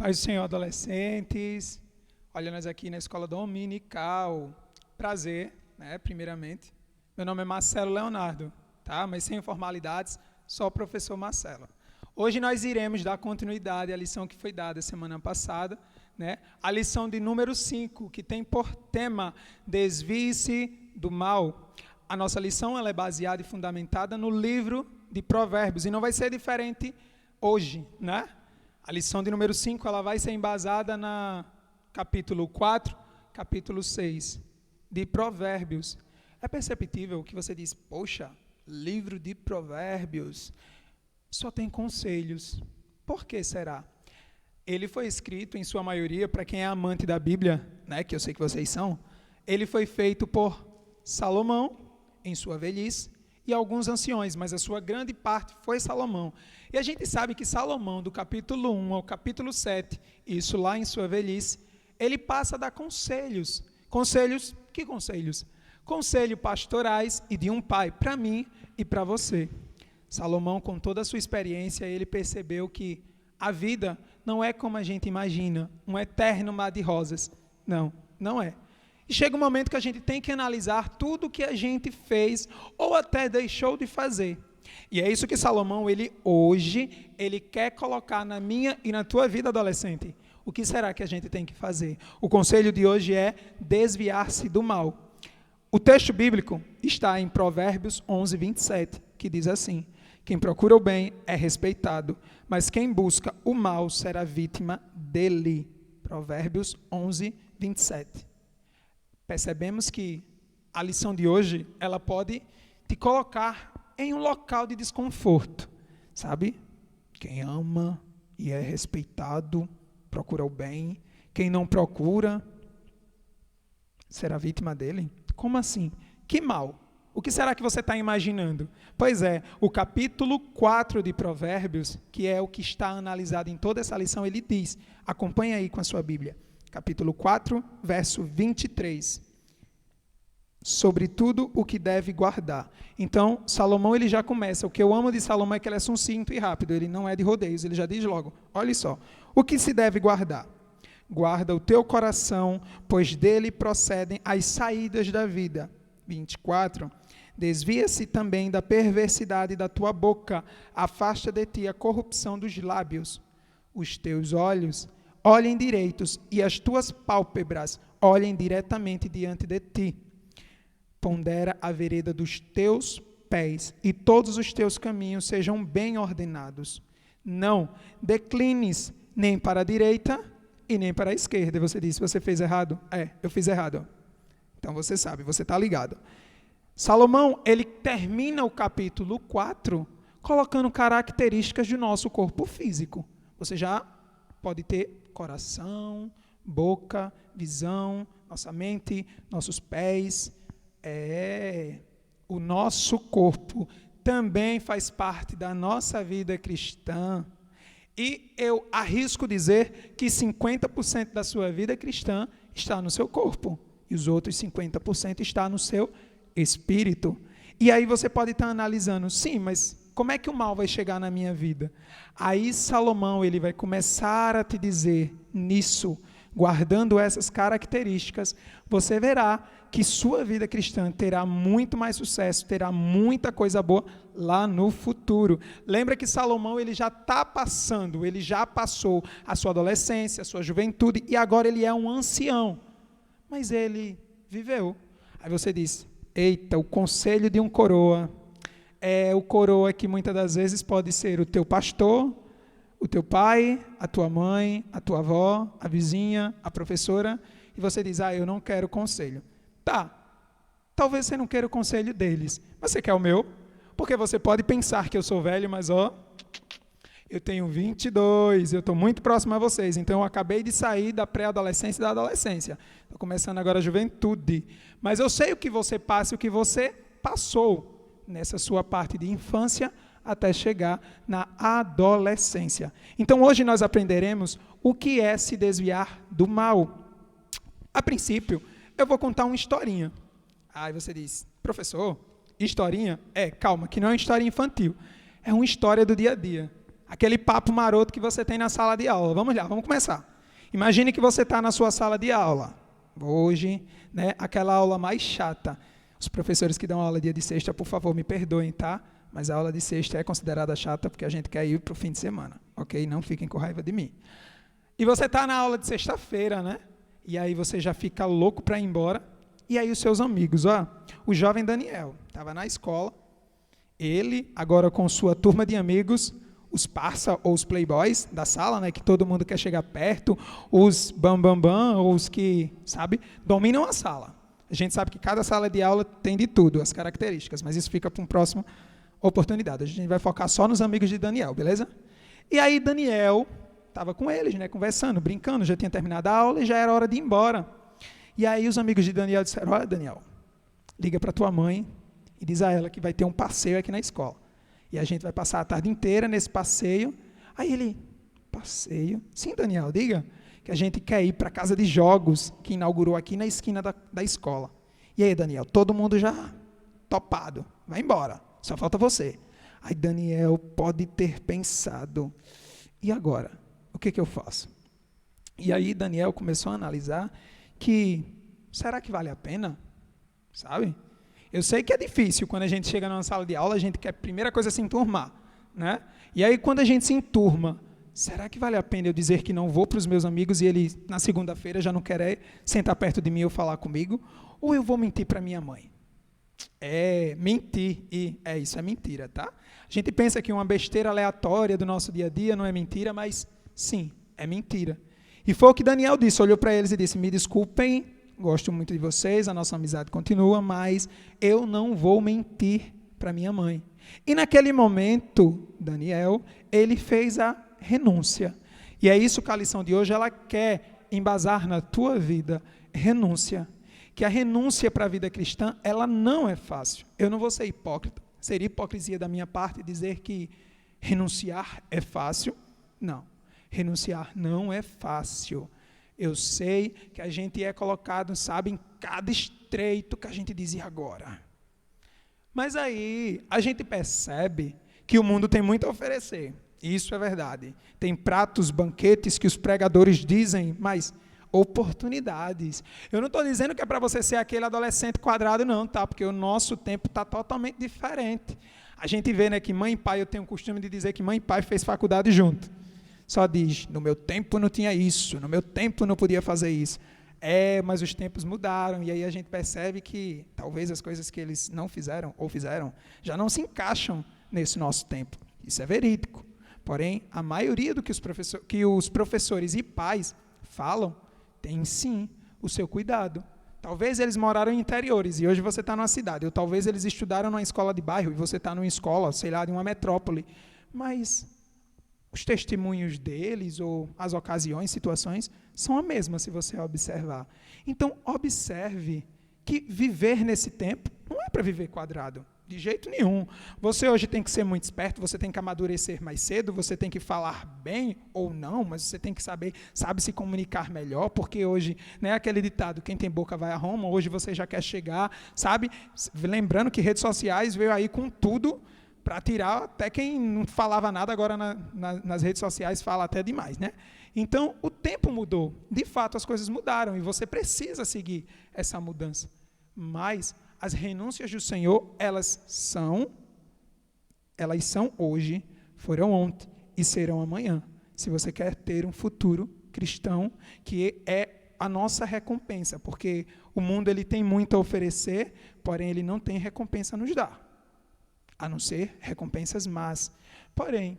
Paz do Senhor, adolescentes. Olha, nós aqui na Escola Dominical. Prazer, né, primeiramente. Meu nome é Marcelo Leonardo, tá? Mas sem formalidades, só o professor Marcelo. Hoje nós iremos dar continuidade à lição que foi dada semana passada, né? A lição de número 5, que tem por tema Desvie-se do mal. A nossa lição ela é baseada e fundamentada no livro de Provérbios, e não vai ser diferente hoje, né? A lição de número 5 ela vai ser embasada na capítulo 4, capítulo 6 de Provérbios. É perceptível que você diz, poxa, livro de Provérbios só tem conselhos. Por que será? Ele foi escrito, em sua maioria, para quem é amante da Bíblia, né, que eu sei que vocês são, ele foi feito por Salomão, em sua velhice, e alguns anciões, mas a sua grande parte foi Salomão. E a gente sabe que Salomão, do capítulo 1 ao capítulo 7, isso lá em sua velhice, ele passa a dar conselhos. Conselhos, que conselhos? Conselhos pastorais e de um pai, para mim e para você. Salomão, com toda a sua experiência, ele percebeu que a vida não é como a gente imagina, um eterno mar de rosas. Não, não é. E chega um momento que a gente tem que analisar tudo o que a gente fez ou até deixou de fazer. E é isso que Salomão, hoje, ele quer colocar na minha e na tua vida, adolescente. O que será que a gente tem que fazer? O conselho de hoje é desviar-se do mal. O texto bíblico está em Provérbios 11, 27, que diz assim: quem procura o bem é respeitado, mas quem busca o mal será vítima dele. Provérbios 11, 27. Percebemos que a lição de hoje, ela pode te colocar em um local de desconforto, sabe? Quem ama e é respeitado, procura o bem. Quem não procura, será vítima dele? Como assim? Que mal? O que será que você está imaginando? Pois é, o capítulo 4 de Provérbios, que é o que está analisado em toda essa lição, ele diz, acompanha aí com a sua Bíblia, capítulo 4, verso 23, sobre tudo o que deve guardar. Então, Salomão ele já começa, o que eu amo de Salomão é que ele é sucinto e rápido, ele não é de rodeios, ele já diz logo, olha só, o que se deve guardar? Guarda o teu coração, pois dele procedem as saídas da vida. 24. Desvia-se também da perversidade da tua boca, afasta de ti a corrupção dos lábios. Os teus olhos olhem direitos e as tuas pálpebras olhem diretamente diante de ti. Pondera a vereda dos teus pés e todos os teus caminhos sejam bem ordenados. Não declines nem para a direita e nem para a esquerda. E você disse, você fez errado? Eu fiz errado. Então você sabe, você está ligado. Salomão, ele termina o capítulo 4 colocando características do nosso corpo físico. Você já pode ter coração, boca, visão, nossa mente, nossos pés. O nosso corpo também faz parte da nossa vida cristã. E eu arrisco dizer que 50% da sua vida cristã está no seu corpo. E os outros 50% está no seu espírito. E aí você pode estar analisando, sim, mas como é que o mal vai chegar na minha vida? Aí Salomão ele vai começar a te dizer nisso, guardando essas características, você verá que sua vida cristã terá muito mais sucesso, terá muita coisa boa lá no futuro. Lembra que Salomão ele já está passando, ele já passou a sua adolescência, a sua juventude, e agora ele é um ancião. Mas ele viveu. Aí você diz, eita, o conselho de um coroa é o coroa que muitas das vezes pode ser o teu pastor, o teu pai, a tua mãe, a tua avó, a vizinha, a professora, e você diz, eu não quero conselho. Tá, talvez você não queira o conselho deles, mas você quer o meu? Porque você pode pensar que eu sou velho, mas eu tenho 22, eu estou muito próximo a vocês, então eu acabei de sair da pré-adolescência e da adolescência. Estou começando agora a juventude. Mas eu sei o que você passa e o que você passou nessa sua parte de infância até chegar na adolescência. Então hoje nós aprenderemos o que é se desviar do mal. A princípio, eu vou contar uma historinha. Aí você diz, professor, historinha? Calma, que não é uma história infantil. É uma história do dia a dia. Aquele papo maroto que você tem na sala de aula. Vamos lá, vamos começar. Imagine que você está na sua sala de aula. Hoje, né, aquela aula mais chata. Os professores que dão aula dia de sexta, por favor, me perdoem, tá? Mas a aula de sexta é considerada chata porque a gente quer ir para o fim de semana, ok? Não fiquem com raiva de mim. E você está na aula de sexta-feira, né? E aí você já fica louco para ir embora. E aí os seus amigos, ó, o jovem Daniel, estava na escola, ele, agora com sua turma de amigos, os parça ou os playboys da sala, né, que todo mundo quer chegar perto, os bambambam, ou os que, sabe, dominam a sala. A gente sabe que cada sala de aula tem de tudo, as características, mas isso fica para uma próxima oportunidade. A gente vai focar só nos amigos de Daniel, beleza? E aí Daniel estava com eles, né, conversando, brincando, já tinha terminado a aula e já era hora de ir embora. E aí os amigos de Daniel disseram, olha, Daniel, liga para tua mãe e diz a ela que vai ter um passeio aqui na escola. E a gente vai passar a tarde inteira nesse passeio. Aí ele, passeio? Sim, Daniel, diga. Que a gente quer ir para a casa de jogos que inaugurou aqui na esquina da escola. E aí, Daniel, todo mundo já topado. Vai embora, só falta você. Aí Daniel pode ter pensado, e agora? O que eu faço? E aí Daniel começou a analisar que, será que vale a pena? Sabe? Eu sei que é difícil, quando a gente chega numa sala de aula, a gente quer, primeira coisa, se enturmar, né? E aí, quando a gente se enturma, será que vale a pena eu dizer que não vou para os meus amigos e ele, na segunda-feira, já não quer sentar perto de mim ou falar comigo? Ou eu vou mentir para minha mãe? Mentir, isso é mentira, tá? A gente pensa que uma besteira aleatória do nosso dia a dia não é mentira, mas sim, é mentira. E foi o que Daniel disse, olhou para eles e disse, me desculpem, gosto muito de vocês, a nossa amizade continua, mas eu não vou mentir para minha mãe. E naquele momento, Daniel, ele fez a renúncia. E é isso que a lição de hoje, ela quer embasar na tua vida, renúncia. Que a renúncia para a vida cristã, ela não é fácil. Eu não vou ser hipócrita, seria hipocrisia da minha parte dizer que renunciar é fácil. Não, renunciar não é fácil. Eu sei que a gente é colocado, sabe, em cada estreito que a gente diz, e agora? Mas aí a gente percebe que o mundo tem muito a oferecer. Isso é verdade. Tem pratos, banquetes que os pregadores dizem, mas oportunidades. Eu não estou dizendo que é para você ser aquele adolescente quadrado, não, tá? Porque o nosso tempo está totalmente diferente. A gente vê, né, que mãe e pai, eu tenho o costume de dizer que mãe e pai fez faculdade junto. Só diz, no meu tempo não tinha isso, no meu tempo não podia fazer isso. Mas os tempos mudaram, e aí a gente percebe que talvez as coisas que eles não fizeram, ou fizeram, já não se encaixam nesse nosso tempo. Isso é verídico. Porém, a maioria do que os professores e pais falam, tem sim o seu cuidado. Talvez eles moraram em interiores, e hoje você está numa cidade, ou talvez eles estudaram numa escola de bairro, e você está numa escola, sei lá, de uma metrópole. Mas os testemunhos deles, ou as ocasiões, situações, são a mesma, se você observar. Então, observe que viver nesse tempo não é para viver quadrado, de jeito nenhum. Você hoje tem que ser muito esperto, você tem que amadurecer mais cedo, você tem que falar bem ou não, mas você tem que sabe se comunicar melhor, porque hoje, né, aquele ditado, quem tem boca vai a Roma, hoje você já quer chegar, sabe? Lembrando que redes sociais veio aí com tudo, para tirar até quem não falava nada, agora nas redes sociais fala até demais, né? Então, o tempo mudou. De fato, as coisas mudaram e você precisa seguir essa mudança. Mas as renúncias do Senhor, elas são hoje, foram ontem e serão amanhã. Se você quer ter um futuro cristão, que é a nossa recompensa, porque o mundo ele tem muito a oferecer, porém ele não tem recompensa a nos dar. A não ser recompensas más. Porém,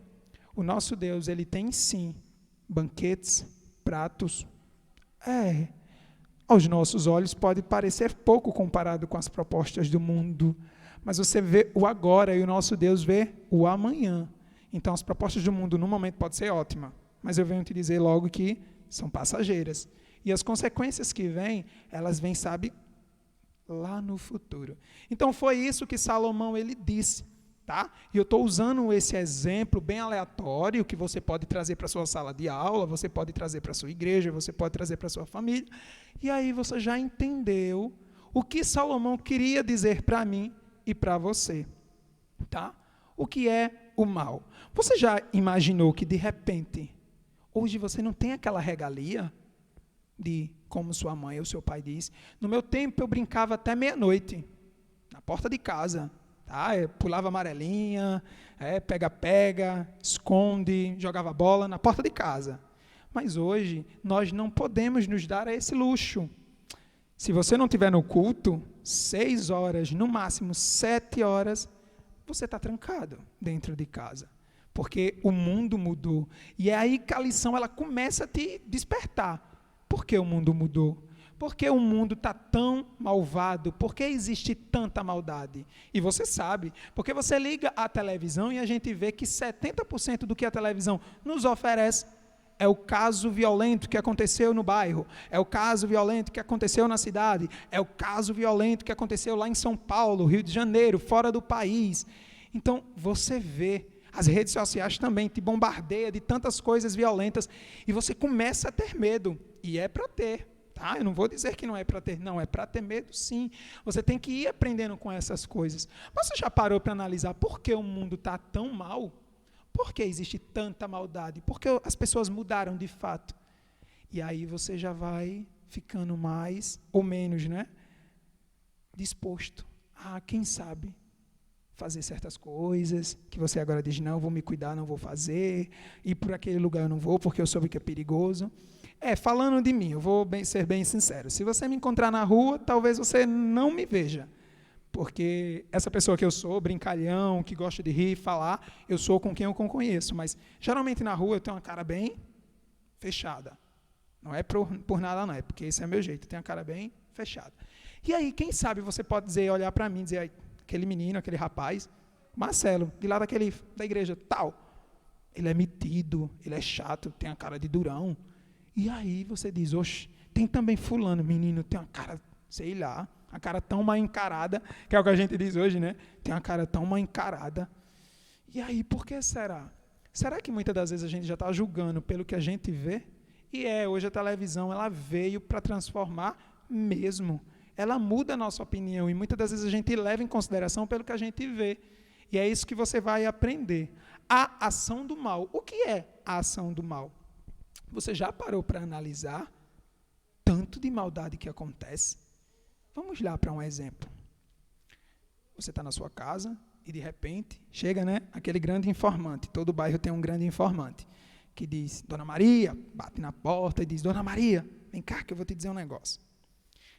o nosso Deus, ele tem sim banquetes, pratos. Aos nossos olhos pode parecer pouco comparado com as propostas do mundo, mas você vê o agora e o nosso Deus vê o amanhã. Então, as propostas do mundo no momento podem ser ótimas, mas eu venho te dizer logo que são passageiras. E as consequências que vêm, elas vêm, sabe, lá no futuro. Então foi isso que Salomão ele disse, tá? E eu estou usando esse exemplo bem aleatório que você pode trazer para a sua sala de aula, você pode trazer para a sua igreja, você pode trazer para a sua família, e aí você já entendeu o que Salomão queria dizer para mim e para você, tá? O que é o mal? Você já imaginou que, de repente, hoje você não tem aquela regalia de, como sua mãe ou seu pai diz, no meu tempo eu brincava até meia-noite, na porta de casa, tá? Eu pulava amarelinha, pega-pega, esconde, jogava bola na porta de casa. Mas hoje nós não podemos nos dar a esse luxo. Se você não estiver no culto, 6 horas, no máximo 7 horas, você está trancado dentro de casa. Porque o mundo mudou. E é aí que a lição ela começa a te despertar. Por que o mundo mudou? Por que o mundo está tão malvado? Por que existe tanta maldade? E você sabe, porque você liga a televisão e a gente vê que 70% do que a televisão nos oferece é o caso violento que aconteceu no bairro, é o caso violento que aconteceu na cidade, é o caso violento que aconteceu lá em São Paulo, Rio de Janeiro, fora do país. Então, você vê, as redes sociais também te bombardeiam de tantas coisas violentas e você começa a ter medo. E é para ter. Tá? Eu não vou dizer que não é para ter, não, é para ter medo sim. Você tem que ir aprendendo com essas coisas. Mas você já parou para analisar por que o mundo está tão mal? Por que existe tanta maldade? Por que as pessoas mudaram de fato? E aí você já vai ficando mais ou menos, né, disposto a, quem sabe, fazer certas coisas, que você agora diz, não, vou me cuidar, não vou fazer, e por aquele lugar eu não vou, porque eu soube que é perigoso. Falando de mim, eu vou ser bem sincero, se você me encontrar na rua, talvez você não me veja, porque essa pessoa que eu sou, brincalhão, que gosta de rir, falar, eu sou com quem eu conheço, mas geralmente na rua eu tenho uma cara bem fechada, não é por nada não, é porque esse é meu jeito, eu tenho uma cara bem fechada. E aí, quem sabe você pode dizer, olhar para mim e dizer, aquele menino, aquele rapaz, Marcelo, de lá da igreja, tal, ele é metido, ele é chato, tem a cara de durão. E aí você diz, oxe, tem também fulano, menino, tem uma cara, sei lá, uma cara tão mal encarada, que é o que a gente diz hoje, né? Tem uma cara tão mal encarada. E aí, por que será? Será que muitas das vezes a gente já está julgando pelo que a gente vê? E hoje a televisão, ela veio para transformar mesmo. Ela muda a nossa opinião e muitas das vezes a gente leva em consideração pelo que a gente vê. E é isso que você vai aprender. A ação do mal. O que é a ação do mal? Você já parou para analisar tanto de maldade que acontece? Vamos lá para um exemplo. Você está na sua casa e, de repente, chega, né, aquele grande informante. Todo bairro tem um grande informante que diz, Dona Maria, bate na porta e diz, Dona Maria, vem cá que eu vou te dizer um negócio.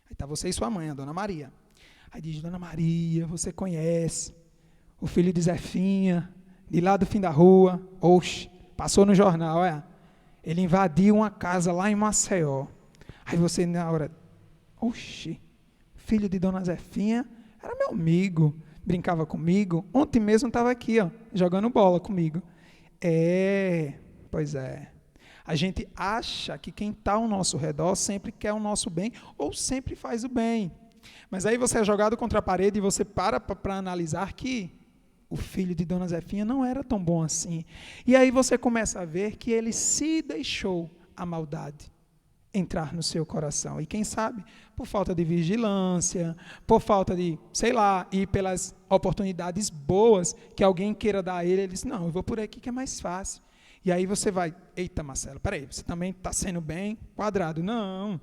Aí está você e sua mãe, a Dona Maria. Aí diz, Dona Maria, você conhece o filho de Zefinha, de lá do fim da rua, oxe, passou no jornal, olha. Ele invadiu uma casa lá em Maceió. Aí você, na hora, oxi, filho de Dona Zefinha, era meu amigo, brincava comigo. Ontem mesmo estava aqui, ó, jogando bola comigo. Pois é. A gente acha que quem está ao nosso redor sempre quer o nosso bem ou sempre faz o bem. Mas aí você é jogado contra a parede e você para analisar que o filho de Dona Zefinha não era tão bom assim. E aí você começa a ver que ele se deixou a maldade entrar no seu coração. E quem sabe, por falta de vigilância, por falta de, sei lá, ir pelas oportunidades boas que alguém queira dar a ele, ele diz, não, eu vou por aqui que é mais fácil. E aí você vai, eita Marcelo, peraí, você também está sendo bem quadrado. Não,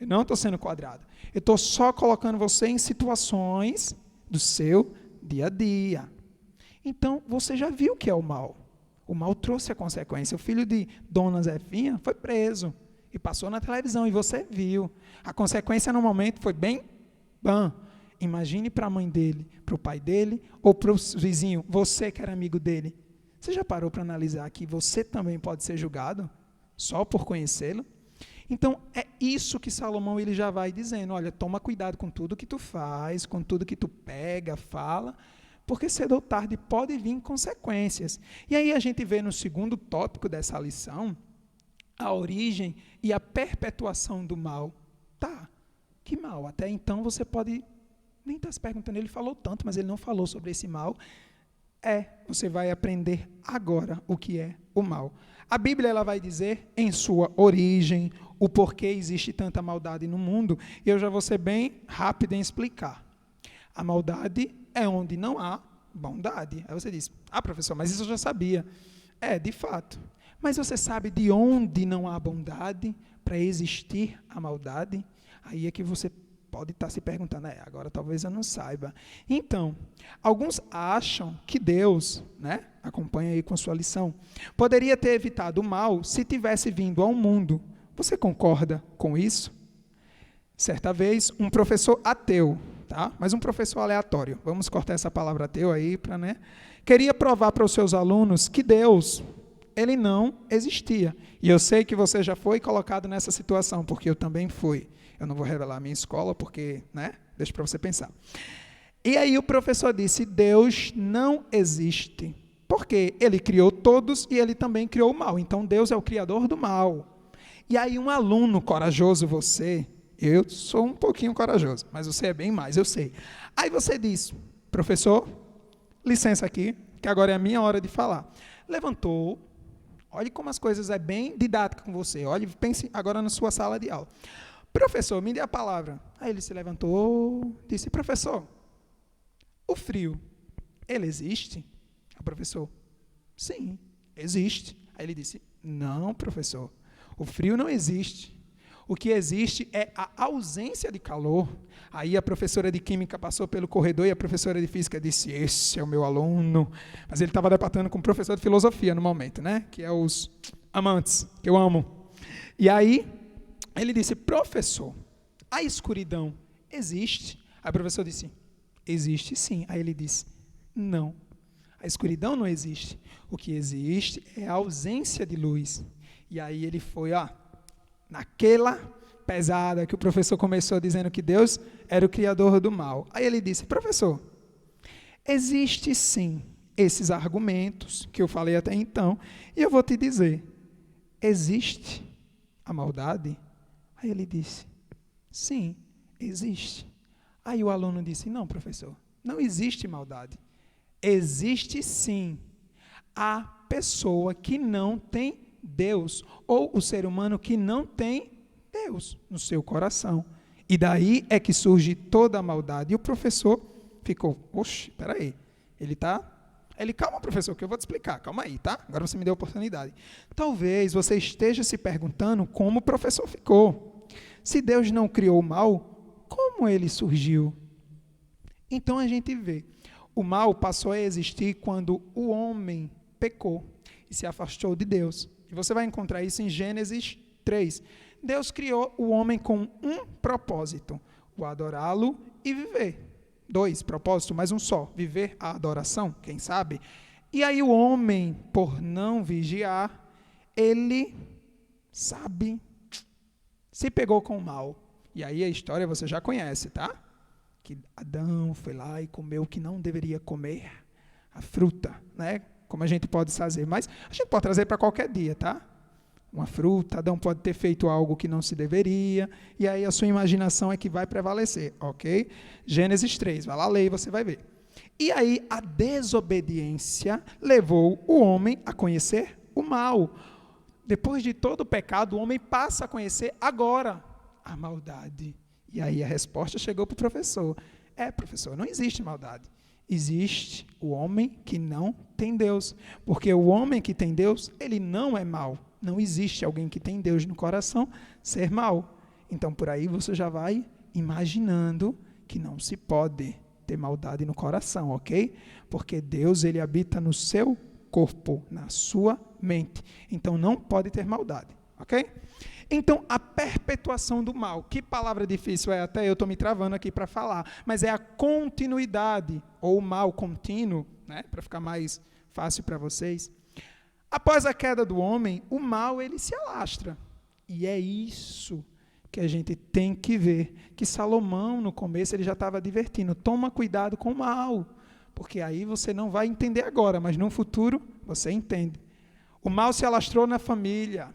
eu não estou sendo quadrado. Eu estou só colocando você em situações do seu dia a dia. Então, você já viu o que é o mal. O mal trouxe a consequência. O filho de Dona Zefinha foi preso e passou na televisão e você viu. A consequência no momento foi bem bam. Imagine para a mãe dele, para o pai dele ou para o vizinho, você que era amigo dele. Você já parou para analisar que você também pode ser julgado só por conhecê-lo? Então, é isso que Salomão ele já vai dizendo. Olha, toma cuidado com tudo que tu faz, com tudo que tu pega, fala, porque cedo ou tarde pode vir consequências. E aí a gente vê no segundo tópico dessa lição, a origem e a perpetuação do mal. Tá, que mal? Até então você pode nem estar se perguntando, ele falou tanto, mas ele não falou sobre esse mal. Você vai aprender agora o que é o mal. A Bíblia ela vai dizer em sua origem, o porquê existe tanta maldade no mundo, e eu já vou ser bem rápido em explicar. A maldade é onde não há bondade. Aí você diz, professor, mas isso eu já sabia. De fato. Mas você sabe de onde não há bondade para existir a maldade? Aí é que você pode estar se perguntando, agora talvez eu não saiba. Então, alguns acham que Deus, acompanha aí com sua lição, poderia ter evitado o mal se tivesse vindo ao mundo. Você concorda com isso? Certa vez, um professor ateu, mas um professor aleatório, vamos cortar essa palavra ateu aí, queria provar para os seus alunos que Deus, ele não existia. E eu sei que você já foi colocado nessa situação, porque eu também fui. Eu não vou revelar a minha escola, porque, deixa para você pensar. E aí o professor disse, Deus não existe, porque ele criou todos e ele também criou o mal. Então Deus é o criador do mal. E aí um aluno corajoso, você, eu sou um pouquinho corajoso, mas você é bem mais, eu sei. Aí você diz, professor, licença aqui, que agora é a minha hora de falar. Levantou, olhe como as coisas é bem didática com você, olhe, pense agora na sua sala de aula. Professor, me dê a palavra. Aí ele se levantou, disse, professor, o frio, ele existe? O professor, sim, existe. Aí ele disse, não, professor, o frio não existe. O que existe é a ausência de calor. Aí a professora de química passou pelo corredor e a professora de física disse, esse é o meu aluno. Mas ele estava debatendo com o professor de filosofia no momento, que é os amantes, que eu amo. E aí ele disse, professor, a escuridão existe? Aí o professor disse, existe sim. Aí ele disse, não, a escuridão não existe. O que existe é a ausência de luz. E aí ele foi, naquela pesada que o professor começou dizendo que Deus era o criador do mal. Aí ele disse, professor, existe sim esses argumentos que eu falei até então, e eu vou te dizer, existe a maldade? Aí ele disse, sim, existe. Aí o aluno disse, não, professor, não existe maldade. Existe sim a pessoa que não tem Deus, ou o ser humano que não tem Deus no seu coração. E daí é que surge toda a maldade. E o professor ficou, oxe, peraí, calma, professor, que eu vou te explicar, calma aí, tá? Agora você me deu a oportunidade. Talvez você esteja se perguntando como o professor ficou. Se Deus não criou o mal, como ele surgiu? Então a gente vê, o mal passou a existir quando o homem pecou e se afastou de Deus. E você vai encontrar isso em Gênesis 3. Deus criou o homem com um propósito, o adorá-lo e viver. 2 propósitos, mas um só, viver a adoração, quem sabe? E aí o homem, por não vigiar, ele, se pegou com o mal. E aí a história você já conhece, tá? Que Adão foi lá e comeu o que não deveria comer, a fruta, como a gente pode fazer, mas a gente pode trazer para qualquer dia, tá? Uma fruta, Adão pode ter feito algo que não se deveria, e aí a sua imaginação é que vai prevalecer, ok? Gênesis 3, vai lá ler e você vai ver. E aí a desobediência levou o homem a conhecer o mal. Depois de todo o pecado, o homem passa a conhecer agora a maldade. E aí a resposta chegou para o professor. Professor, não existe maldade. Existe o homem que não tem Deus. Porque o homem que tem Deus, ele não é mau. Não existe alguém que tem Deus no coração ser mau. Então, por aí você já vai imaginando que não se pode ter maldade no coração, ok? Porque Deus, ele habita no seu corpo, na sua mente. Então, não pode ter maldade, ok? Então, a perpetuação do mal. Que palavra difícil é, até eu estou me travando aqui para falar. Mas é a continuidade, ou o mal contínuo, para ficar mais fácil para vocês. Após a queda do homem, o mal ele se alastra. E é isso que a gente tem que ver. Que Salomão, no começo, ele já estava advertindo. Toma cuidado com o mal. Porque aí você não vai entender agora, mas no futuro você entende. O mal se alastrou na família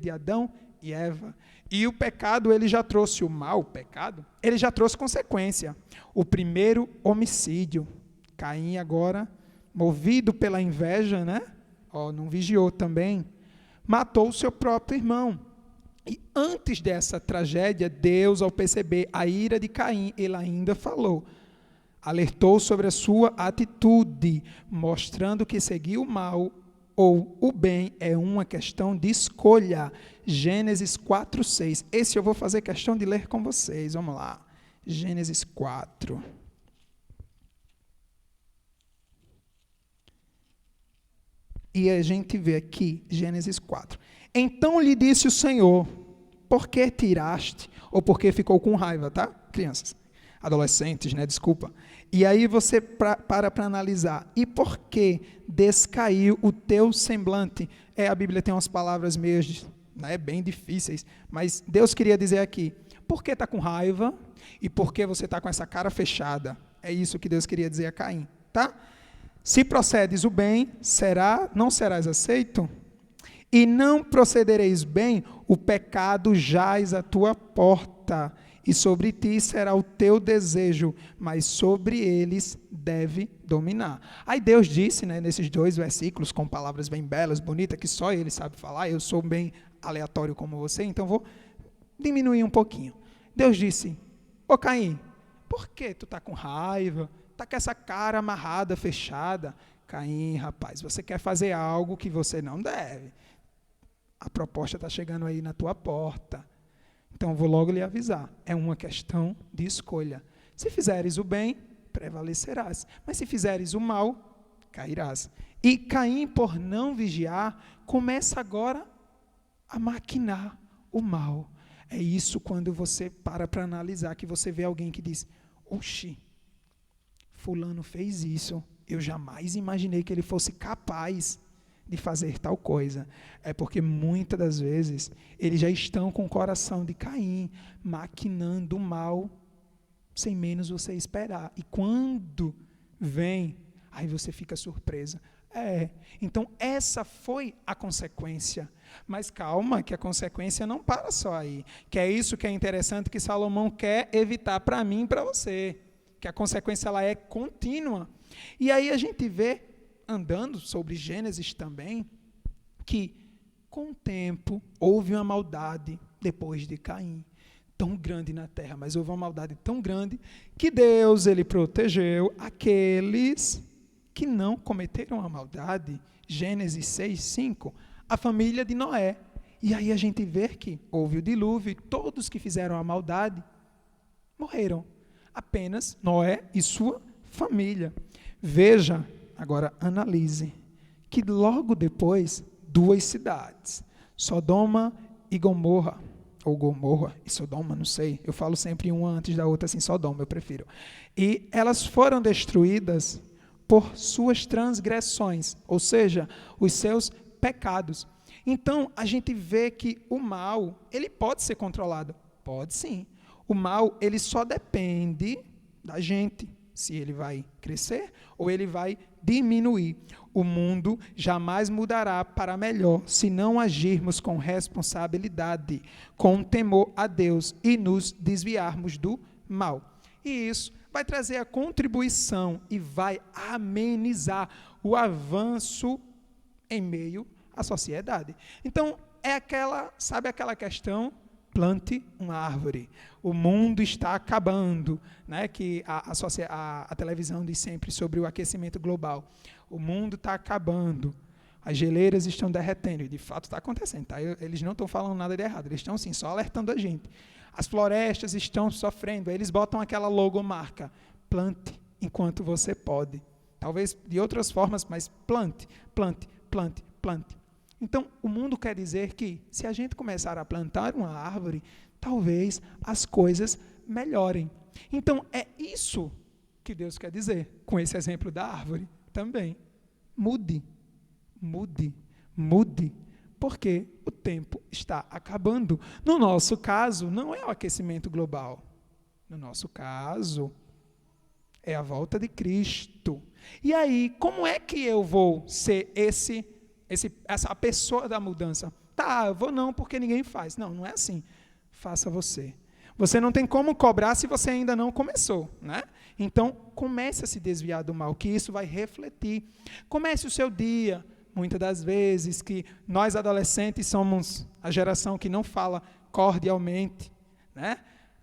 de Adão e Eva. E o pecado, ele já trouxe o mal, o pecado, ele já trouxe consequência. O primeiro homicídio. Caim agora, movido pela inveja, não vigiou também, matou o seu próprio irmão. E antes dessa tragédia, Deus, ao perceber a ira de Caim, ele ainda falou, Alertou sobre a sua atitude, mostrando que seguir o mal ou o bem é uma questão de escolha. Gênesis 4:6. Esse eu vou fazer questão de ler com vocês. Vamos lá. Gênesis 4. E a gente vê aqui, Gênesis 4. Então lhe disse o Senhor, por que tiraste? Ou porque ficou com raiva, tá? Crianças, adolescentes, né? Desculpa. E aí você para analisar. E por que descaiu o teu semblante? A Bíblia tem umas palavras meio, né, bem difíceis, mas Deus queria dizer aqui, por que está com raiva? E por que você está com essa cara fechada? É isso que Deus queria dizer a Caim, tá? Se procedes o bem, não serás aceito? E não procedereis bem, o pecado jaz à tua porta, e sobre ti será o teu desejo, mas sobre eles deve dominar. Aí Deus disse, né, nesses 2 versículos, com palavras bem belas, bonitas, que só Ele sabe falar, eu sou bem aleatório como você, então vou diminuir um pouquinho. Deus disse, ô Caim, por que tu está com raiva? Está com essa cara amarrada, fechada? Caim, rapaz, você quer fazer algo que você não deve. A proposta está chegando aí na tua porta. Então, vou logo lhe avisar. É uma questão de escolha. Se fizeres o bem, prevalecerás. Mas se fizeres o mal, cairás. E Caim, por não vigiar, começa agora a maquinar o mal. É isso quando você para analisar, que você vê alguém que diz, oxi, fulano fez isso, eu jamais imaginei que ele fosse capaz de fazer tal coisa. É porque muitas das vezes eles já estão com o coração de Caim, maquinando o mal, sem menos você esperar. E quando vem, aí você fica surpresa. Então essa foi a consequência. Mas calma, que a consequência não para só aí. Que é isso que é interessante, que Salomão quer evitar para mim e para você. Que a consequência ela é contínua. E aí a gente vê, andando sobre Gênesis também, que com o tempo houve uma maldade depois de Caim, tão grande na terra, mas houve uma maldade tão grande que Deus ele protegeu aqueles que não cometeram a maldade. Gênesis 6:5, a família de Noé. E aí a gente vê que houve o dilúvio e todos que fizeram a maldade morreram. Apenas Noé e sua família. Veja, agora analise, que logo depois, 2 cidades, Sodoma e Gomorra, ou Gomorra e Sodoma, não sei, eu falo sempre uma antes da outra, assim, Sodoma, eu prefiro. E elas foram destruídas por suas transgressões, ou seja, os seus pecados. Então, a gente vê que o mal, ele pode ser controlado? Pode sim. O mal, ele só depende da gente, se ele vai crescer ou ele vai diminuir. O mundo jamais mudará para melhor se não agirmos com responsabilidade, com temor a Deus e nos desviarmos do mal. E isso vai trazer a contribuição e vai amenizar o avanço em meio à sociedade. Então, sabe aquela questão? Plante uma árvore. O mundo está acabando, né? Que a televisão diz sempre sobre o aquecimento global. O mundo está acabando. As geleiras estão derretendo. E de fato está acontecendo. Tá? Eles não estão falando nada de errado. Eles estão sim, só alertando a gente. As florestas estão sofrendo. Eles botam aquela logomarca. Plante enquanto você pode. Talvez de outras formas, mas plante, plante, plante, plante. Então, o mundo quer dizer que, se a gente começar a plantar uma árvore, talvez as coisas melhorem. Então, é isso que Deus quer dizer, com esse exemplo da árvore também. Mude, mude, mude, porque o tempo está acabando. No nosso caso, não é o aquecimento global. No nosso caso, é a volta de Cristo. E aí, como é que eu vou ser essa pessoa da mudança? Tá, eu vou não, porque ninguém faz. Não, não é assim. Faça você. Você não tem como cobrar se você ainda não começou, né? Então, comece a se desviar do mal, que isso vai refletir. Comece o seu dia. Muitas das vezes que nós adolescentes somos a geração que não fala cordialmente, né?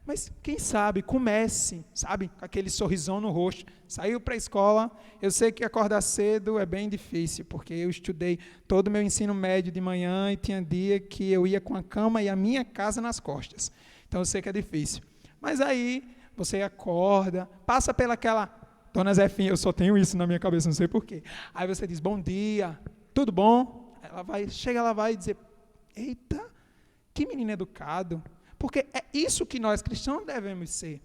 Mas quem sabe, comece, sabe, com aquele sorrisão no rosto. Saiu para a escola, eu sei que acordar cedo é bem difícil, porque eu estudei todo o meu ensino médio de manhã e tinha dia que eu ia com a cama e a minha casa nas costas. Então eu sei que é difícil. Mas aí você acorda, passa pelaquela... Dona Zefinha, eu só tenho isso na minha cabeça, não sei porquê. Aí você diz, bom dia, tudo bom? Ela vai dizer, eita, que menino educado. Porque é isso que nós cristãos devemos ser.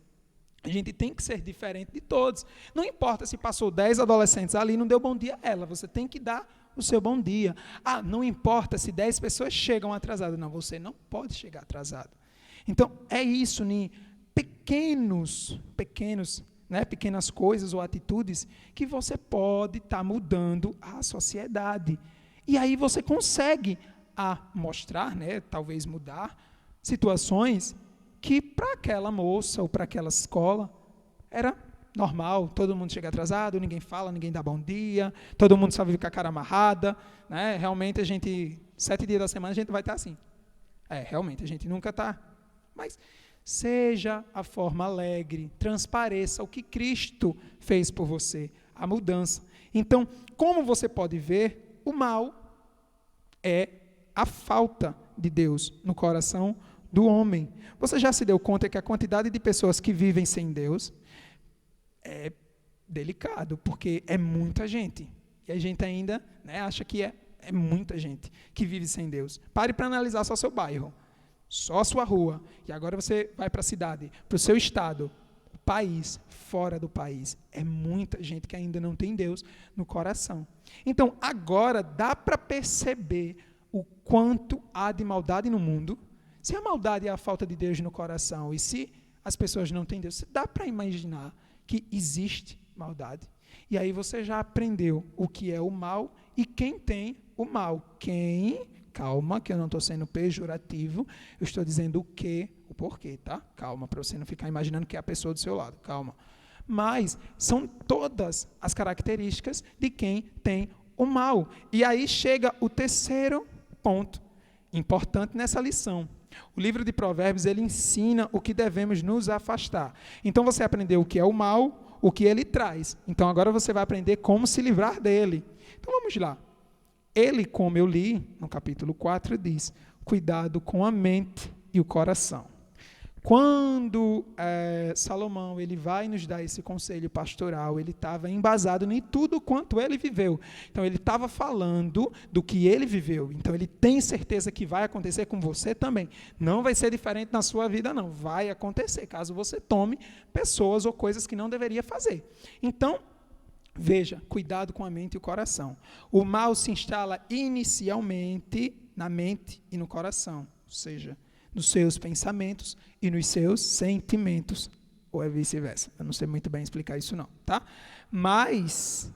A gente tem que ser diferente de todos. Não importa se passou 10 adolescentes ali e não deu bom dia a ela, você tem que dar o seu bom dia. Não importa se 10 pessoas chegam atrasadas. Não, você não pode chegar atrasado. Então, é isso, pequenas coisas ou atitudes que você pode estar mudando a sociedade. E aí você consegue mostrar, talvez mudar, situações que para aquela moça ou para aquela escola era normal, todo mundo chega atrasado, ninguém fala, ninguém dá bom dia, todo mundo só vive com a cara amarrada, realmente 7 dias da semana a gente vai estar assim. Realmente, a gente nunca está. Mas seja a forma alegre, transpareça o que Cristo fez por você, a mudança. Então, como você pode ver, o mal é a falta de Deus no coração do homem. Você já se deu conta que a quantidade de pessoas que vivem sem Deus é delicado, porque é muita gente. E a gente ainda acha que é muita gente que vive sem Deus. Pare para analisar só seu bairro, só a sua rua. E agora você vai para a cidade, para o seu estado, o país, fora do país. É muita gente que ainda não tem Deus no coração. Então, agora dá para perceber o quanto há de maldade no mundo. Se a maldade é a falta de Deus no coração e se as pessoas não têm Deus, dá para imaginar que existe maldade. E aí você já aprendeu o que é o mal e quem tem o mal. Calma, que eu não estou sendo pejorativo, eu estou dizendo o porquê, tá? Calma, para você não ficar imaginando que é a pessoa do seu lado, calma. Mas são todas as características de quem tem o mal. E aí chega o terceiro ponto importante nessa lição. O livro de Provérbios, ele ensina o que devemos nos afastar. Então você aprendeu o que é o mal, o que ele traz. Então agora você vai aprender como se livrar dele. Então vamos lá. Ele, como eu li, no capítulo 4, diz, cuidado com a mente e o coração. Quando Salomão ele vai nos dar esse conselho pastoral, ele estava embasado em tudo quanto ele viveu. Então, ele estava falando do que ele viveu. Então, ele tem certeza que vai acontecer com você também. Não vai ser diferente na sua vida, não. Vai acontecer, caso você tome pessoas ou coisas que não deveria fazer. Então, veja, cuidado com a mente e o coração. O mal se instala inicialmente na mente e no coração, ou seja, nos seus pensamentos e nos seus sentimentos, ou é vice-versa. Eu não sei muito bem explicar isso não, tá? Mas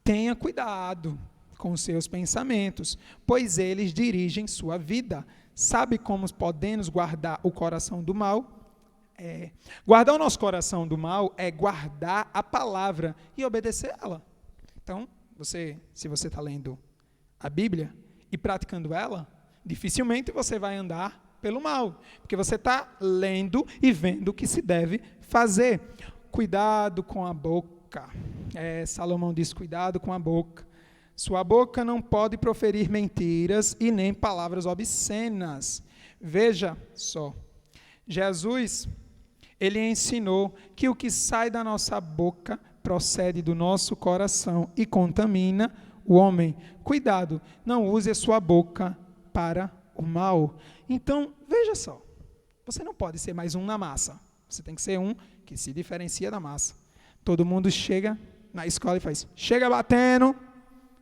tenha cuidado com os seus pensamentos, pois eles dirigem sua vida. Sabe como podemos guardar o coração do mal? Guardar o nosso coração do mal é guardar a palavra e obedecer ela. Então, se você está lendo a Bíblia e praticando ela, dificilmente você vai andar pelo mal, porque você está lendo e vendo o que se deve fazer. Cuidado com a boca. Salomão diz, cuidado com a boca. Sua boca não pode proferir mentiras e nem palavras obscenas. Veja só, Jesus, ele ensinou que o que sai da nossa boca procede do nosso coração e contamina o homem. Cuidado, não use a sua boca para o mal. Então, veja só, você não pode ser mais um na massa, você tem que ser um que se diferencia da massa. Todo mundo chega na escola e faz, chega batendo,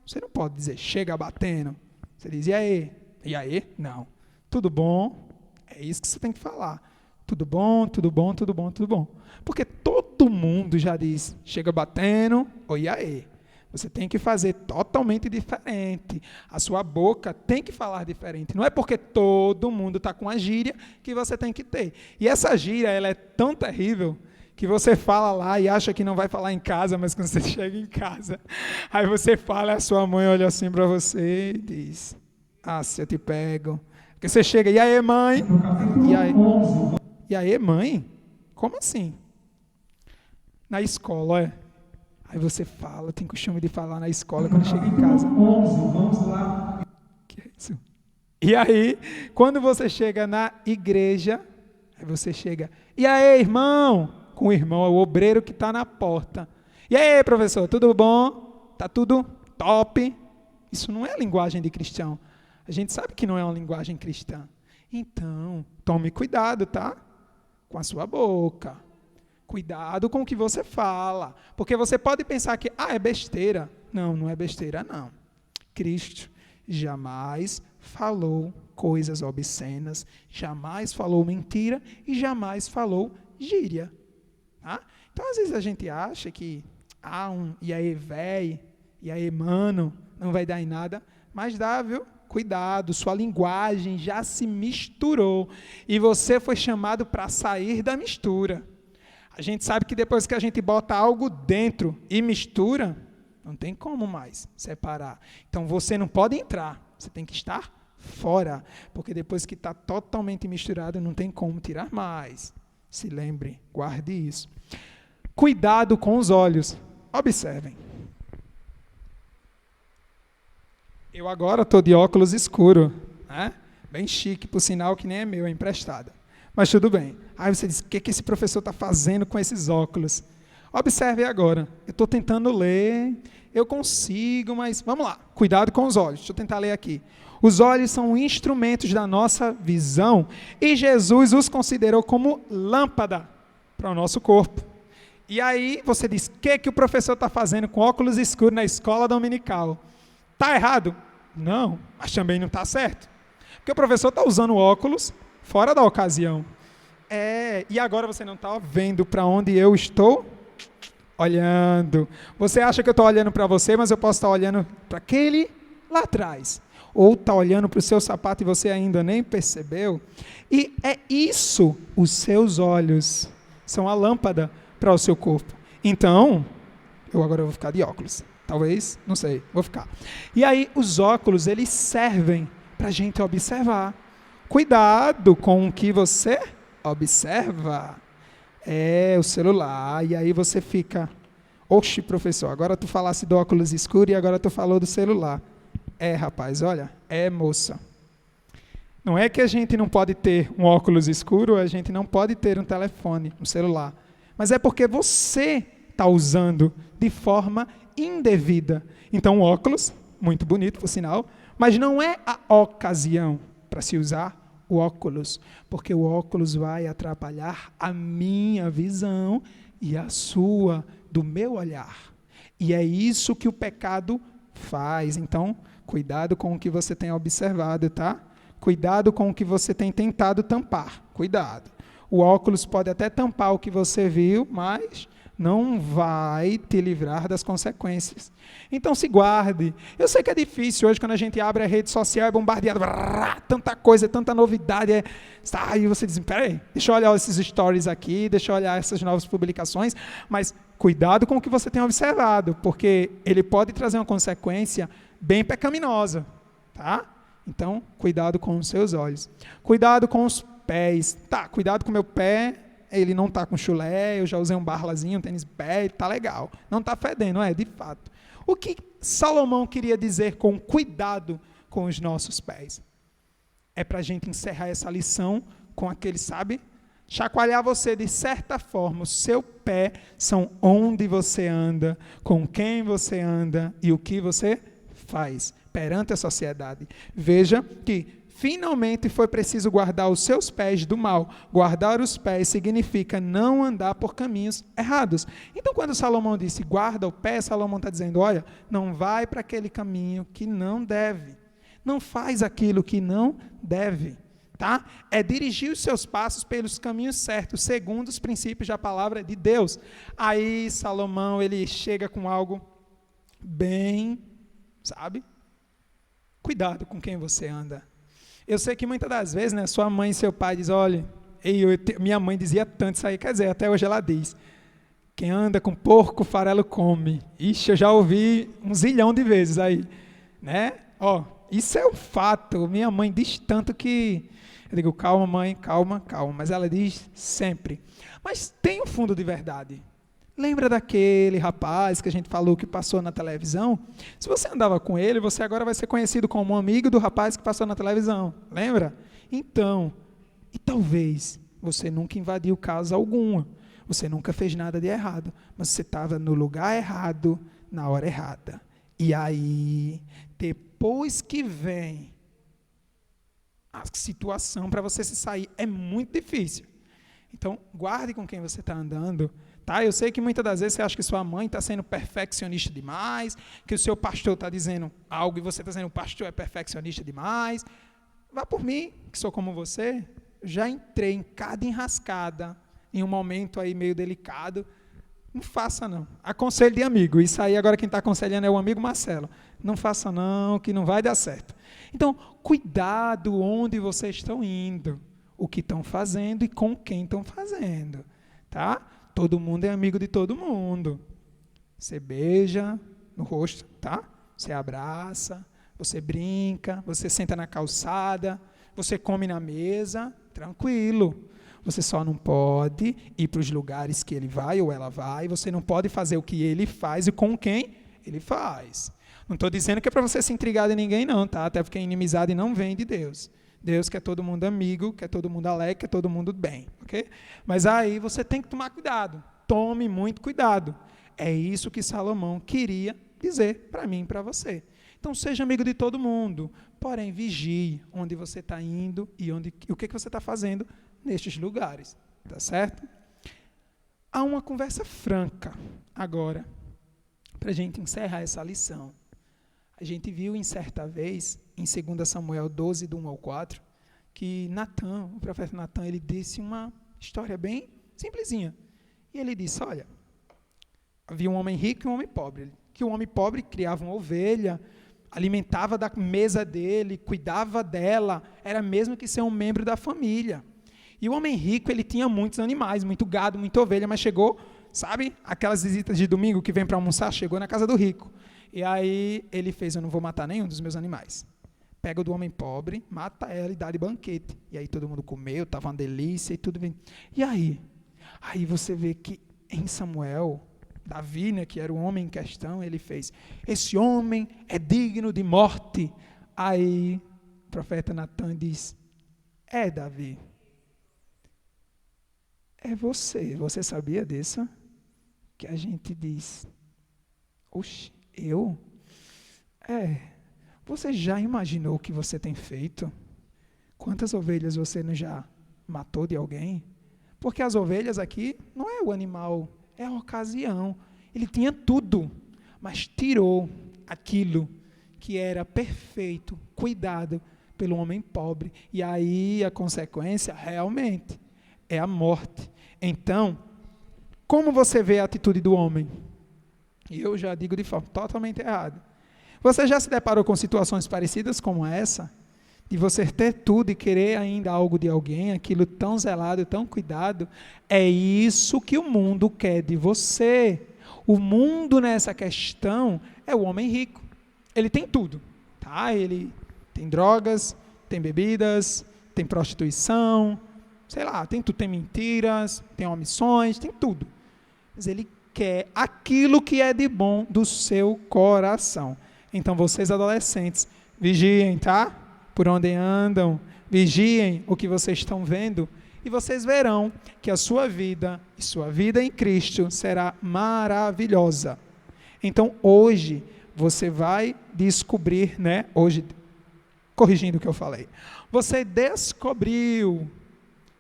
você não pode dizer, chega batendo, você diz, e aí? E aí? Não. Tudo bom? É isso que você tem que falar. Tudo bom, tudo bom, tudo bom, tudo bom. Porque todo mundo já diz, chega batendo, ou e aí? Você tem que fazer totalmente diferente. A sua boca tem que falar diferente. Não é porque todo mundo está com a gíria que você tem que ter. E essa gíria, ela é tão terrível que você fala lá e acha que não vai falar em casa, mas quando você chega em casa, aí você fala e a sua mãe olha assim para você e diz, se eu te pego. Porque você chega, e aí, mãe? E aí, mãe? como assim? Na escola, Aí você fala, tem costume de falar na escola quando chega em casa. 11, vamos lá. Que é isso? E aí, quando você chega na igreja, aí você chega, e aí, irmão? Com o irmão, é o obreiro que está na porta. E aí, professor, tudo bom? Tá tudo top? Isso não é linguagem de cristão. A gente sabe que não é uma linguagem cristã. Então, tome cuidado, tá? Com a sua boca. Cuidado com o que você fala. Porque você pode pensar que, é besteira. Não, não é besteira, não. Cristo jamais falou coisas obscenas, jamais falou mentira e jamais falou gíria. Tá? Então, às vezes a gente acha que, e aí, véi, e aí, mano, não vai dar em nada, mas dá, viu? Cuidado, sua linguagem já se misturou e você foi chamado para sair da mistura. A gente sabe que depois que a gente bota algo dentro e mistura, não tem como mais separar. Então você não pode entrar, você tem que estar fora, porque depois que está totalmente misturado, não tem como tirar mais. Se lembre, guarde isso. Cuidado com os olhos. Observem. Eu agora estou de óculos escuro, né? Bem chique, por sinal que nem é meu, é emprestado. Mas tudo bem. Aí você diz, o que esse professor está fazendo com esses óculos? Observe agora. Eu estou tentando ler, eu consigo, mas vamos lá. Cuidado com os olhos. Deixa eu tentar ler aqui. Os olhos são instrumentos da nossa visão e Jesus os considerou como lâmpada para o nosso corpo. E aí você diz, o que o professor está fazendo com óculos escuros na escola dominical? Está errado? Não, mas também não está certo. Porque o professor está usando óculos fora da ocasião. E agora você não está vendo para onde eu estou olhando. Você acha que eu estou olhando para você, mas eu posso estar olhando para aquele lá atrás. Ou está olhando para o seu sapato e você ainda nem percebeu. E é isso, os seus olhos são a lâmpada para o seu corpo. Então, agora eu vou ficar de óculos. Talvez, não sei, vou ficar. E aí, os óculos, eles servem para a gente observar. Cuidado com o que você observa. O celular. E aí você fica, oxe, professor, agora tu falasse do óculos escuro e agora tu falou do celular. Rapaz, olha, moça. Não é que a gente não pode ter um óculos escuro, a gente não pode ter um telefone, um celular. Mas é porque você está usando de forma indevida. Então, o óculos, muito bonito, por sinal, mas não é a ocasião para se usar o óculos, porque o óculos vai atrapalhar a minha visão e a sua, do meu olhar. E é isso que o pecado faz. Então, cuidado com o que você tem observado, tá? Cuidado com o que você tem tentado tampar. Cuidado. O óculos pode até tampar o que você viu, mas não vai te livrar das consequências. Então se guarde. Eu sei que é difícil hoje, quando a gente abre a rede social, é bombardeado, tanta coisa, tanta novidade. E você diz, peraí, deixa eu olhar esses stories aqui, deixa eu olhar essas novas publicações, mas cuidado com o que você tem observado, porque ele pode trazer uma consequência bem pecaminosa. Tá? Então, cuidado com os seus olhos. Cuidado com os pés. Cuidado com o meu pé. Ele não está com chulé, eu já usei um barlazinho, um tênis pé, está legal. Não está fedendo, de fato. O que Salomão queria dizer com cuidado com os nossos pés? É para a gente encerrar essa lição com aquele, chacoalhar você de certa forma. O seu pé são onde você anda, com quem você anda e o que você faz perante a sociedade. Veja que finalmente foi preciso guardar os seus pés do mal. Guardar os pés significa não andar por caminhos errados. Então, quando Salomão disse guarda o pé, Salomão está dizendo, olha, não vai para aquele caminho que não deve. Não faz aquilo que não deve. Tá? É dirigir os seus passos pelos caminhos certos, segundo os princípios da palavra de Deus. Aí Salomão, ele chega com algo bem, cuidado com quem você anda. Eu sei que muitas das vezes, sua mãe e seu pai dizem, olha, minha mãe dizia tanto isso aí, quer dizer, até hoje ela diz, quem anda com porco, farelo come. Ixi, eu já ouvi 1 zilhão de vezes aí, né? Isso é um fato, minha mãe diz tanto que Eu digo, calma, mãe, calma, calma. Mas ela diz sempre. Mas tem um fundo de verdade. Lembra daquele rapaz que a gente falou que passou na televisão? Se você andava com ele, você agora vai ser conhecido como um amigo do rapaz que passou na televisão. Lembra? Então, e talvez você nunca invadiu casa alguma. Você nunca fez nada de errado. Mas você estava no lugar errado, na hora errada. E aí, depois que vem a situação para você se sair, é muito difícil. Então, guarde com quem você está andando. Tá? Eu sei que muitas das vezes você acha que sua mãe está sendo perfeccionista demais, que o seu pastor está dizendo algo e você está dizendo que o pastor é perfeccionista demais. Vá por mim, que sou como você. Já entrei em cada enrascada, em um momento aí meio delicado. Não faça não. Aconselho de amigo. Isso aí agora quem está aconselhando é o amigo Marcelo. Não faça não, que não vai dar certo. Então, cuidado onde vocês estão indo, o que estão fazendo e com quem estão fazendo. Tá? Todo mundo é amigo de todo mundo. Você beija no rosto, tá? Você abraça, você brinca, você senta na calçada, você come na mesa, tranquilo. Você só não pode ir para os lugares que ele vai ou ela vai, você não pode fazer o que ele faz e com quem ele faz. Não estou dizendo que é para você se intrigar de ninguém não, tá? Até porque a inimizade não vem de Deus. Deus quer todo mundo amigo, quer todo mundo alegre, quer todo mundo bem, ok? Mas aí você tem que tomar cuidado. Tome muito cuidado. É isso que Salomão queria dizer para mim e para você. Então, seja amigo de todo mundo, porém, vigie onde você está indo e o que você está fazendo nestes lugares, tá certo? Há uma conversa franca agora, para a gente encerrar essa lição. A gente viu em certa vez, em 2 Samuel 12, do 1 ao 4, que Natã, o profeta Natã, ele disse uma história bem simplesinha. E ele disse, olha, havia um homem rico e um homem pobre. Que o homem pobre criava uma ovelha, alimentava da mesa dele, cuidava dela, era mesmo que ser um membro da família. E o homem rico, ele tinha muitos animais, muito gado, muita ovelha, mas chegou, sabe, aquelas visitas de domingo que vem para almoçar, chegou na casa do rico. E aí ele fez, eu não vou matar nenhum dos meus animais. Pega o do homem pobre, mata ela e dá de banquete. E aí todo mundo comeu, estava uma delícia e tudo bem. E aí você vê que em Samuel, Davi, né, que era o homem em questão, ele fez, esse homem é digno de morte. Aí o profeta Natã diz, Davi, é você sabia disso? Que a gente diz, oxe, eu? Você já imaginou o que você tem feito? Quantas ovelhas você não já matou de alguém? Porque as ovelhas aqui não é o animal, é a ocasião. Ele tinha tudo, mas tirou aquilo que era perfeito, cuidado pelo homem pobre. E aí a consequência realmente é a morte. Então, como você vê a atitude do homem? E eu já digo de forma totalmente errada. Você já se deparou com situações parecidas como essa? De você ter tudo e querer ainda algo de alguém, aquilo tão zelado, tão cuidado? É isso que o mundo quer de você. O mundo nessa questão é o homem rico. Ele tem tudo. Tá? Ele tem drogas, tem bebidas, tem prostituição, sei lá, tem tudo, tem mentiras, tem omissões, tem tudo. Mas ele quer aquilo que é de bom do seu coração. Então, vocês adolescentes, vigiem, tá? Por onde andam, vigiem o que vocês estão vendo, e vocês verão que a sua vida e sua vida em Cristo será maravilhosa. Então, hoje, você vai descobrir, né? Hoje, corrigindo o que eu falei, você descobriu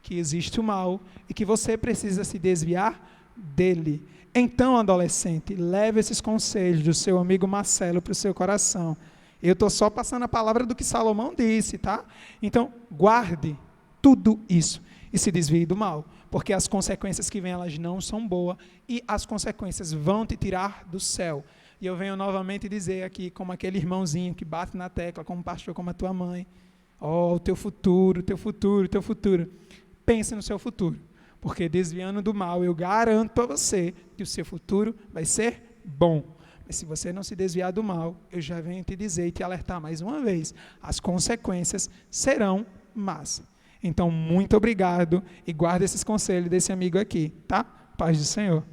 que existe o mal e que você precisa se desviar dele. Então, adolescente, leve esses conselhos do seu amigo Marcelo para o seu coração. Eu estou só passando a palavra do que Salomão disse, tá? Então, guarde tudo isso e se desvie do mal, porque as consequências que vêm, elas não são boas e as consequências vão te tirar do céu. E eu venho novamente dizer aqui, como aquele irmãozinho que bate na tecla, como pastor, como a tua mãe, o teu futuro, teu futuro, teu futuro. Pense no seu futuro. Porque desviando do mal, eu garanto a você que o seu futuro vai ser bom. Mas se você não se desviar do mal, eu já venho te dizer e te alertar mais uma vez, as consequências serão más. Então, muito obrigado e guarda esses conselhos desse amigo aqui, tá? Paz do Senhor.